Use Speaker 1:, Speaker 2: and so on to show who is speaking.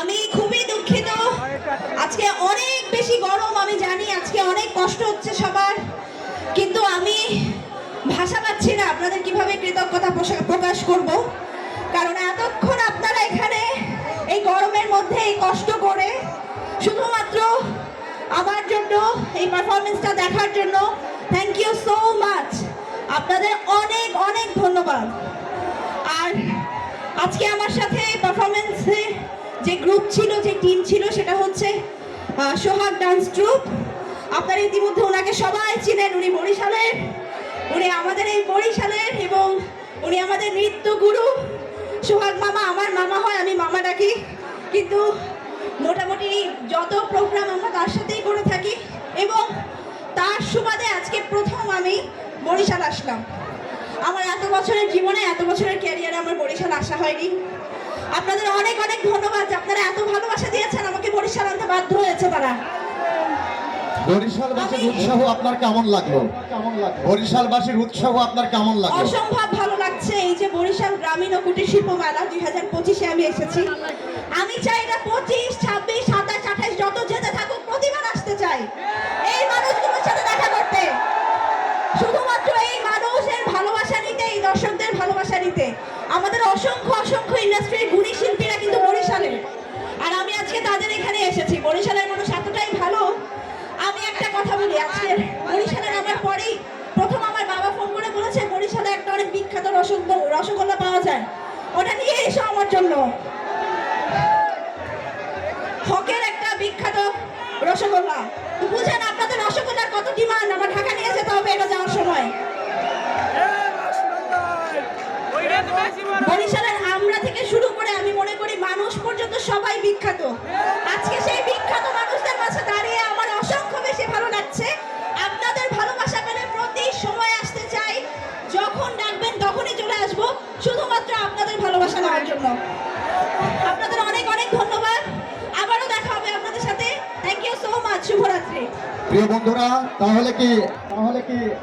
Speaker 1: আমি খুবই দুঃখিত, আজকে অনেক বেশি গরম। আমি জানি আজকে অনেক কষ্ট হচ্ছে সবার, কিন্তু আমি ভাষা পাচ্ছি না আপনাদের কিভাবে কৃতজ্ঞতা প্রকাশ করব। কারণ এতক্ষণ আপনারা এখানে এই গরমের মধ্যে এই কষ্ট করে শুধুমাত্র আমার জন্য এই পারফরমেন্সটা দেখার জন্য থ্যাংক ইউ সো মাচ। আপনাদের অনেক অনেক ধন্যবাদ। আর আজকে আমার সাথে পারফরমেন্সে যে গ্রুপ ছিল, যে টিম ছিল, সেটা হচ্ছে সোহাগ ডান্স ট্রুপ। আপনারা ইতিমধ্যে ওনাকে সবাই চিনেন। উনি বরিশালের, উনি আমাদের এই বরিশালের, এবং উনি আমাদের নৃত্য গুরু। সোহাগ মামা আমার মামা হয়, আমি মামা ডাকি, কিন্তু মোটামুটি যত প্রোগ্রাম আমরা তার সাথেই করে থাকি। এবং তার সুবাদে আজকে প্রথম আমি বরিশাল আসলাম। আমার এত বছরের জীবনে, এত বছরের ক্যারিয়ারে আমার বরিশাল আসা হয়নি। আপনাদের অনেক অনেক ধন্যবাদ। আপনারা এত ভালোবাসা দিয়েছেন, আমাকে বরিশাল আনতে বাধ্য হয়েছে তারা।
Speaker 2: বরিশালবাসীর উৎসাহ আপনার কেমন লাগলো? বরিশালবাসীর উৎসাহ আপনার কেমন লাগলো?
Speaker 1: অসম্ভব ভালো লাগছে। এই যে বরিশাল গ্রামীণ ও কুটির শিল্প মেলা 2025-এ আমি এসেছি। আমি চাই না 25, 26, 27, 28 যত যেতে থাকুক, প্রতিবার আসতে চাই এই মানুষগুলোর সাথে দেখা করতে, শুধুমাত্র এই মানুষের ভালোবাসা নিতে, এই দর্শকদের ভালোবাসা নিতে। আমাদের অসংখ্য অসংখ্য ইন্ডাস্ট্রির গুণী শিল্পীরা কিন্তু বরিশালের, আর আমি আজকে তাদের এখানে এসেছি। বরিশালের মানুষ এতটাই ভালো। আমি একটা কথা বলি, আজকে বরিশালের আমার পরেই প্রথম আমার বাবা ফোন করে বলেছে বরিশালে একটা অনেক বিখ্যাত রসগোল্লা পাওয়া যায়, ওটা নিয়ে এসো আমার জন্য। হকের একটা বিখ্যাত রসগোল্লা। বুঝেন আপনাদের রসগোল্লার কত ডিমান্ড। আমার ঢাকা নিয়ে যেতে হবে এটা যাওয়ার সময়। বরিশালের আমরা থেকে শুরু করে আমি মনে করি মানুষ পর্যন্ত সবাই বিখ্যাত। আজকে সেই বিখ্যাত মানুষদের মাঝে দাঁড়িয়ে আমার অসংখ্য বেশি ভালো লাগছে। আপনাদের ভালোবাসা পেলে প্রতি সময় আসতে চাই, যখন ডাকবেন তখনই চলে আসব, শুধুমাত্র আপনাদের ভালোবাসা নেওয়ার জন্য। আপনাদের অনেক অনেক ধন্যবাদ। আবারও দেখা হবে আপনাদের সাথে। Thank you so much. শুভরাত্রি।
Speaker 2: প্রিয় বন্ধুরা, তাহলে কি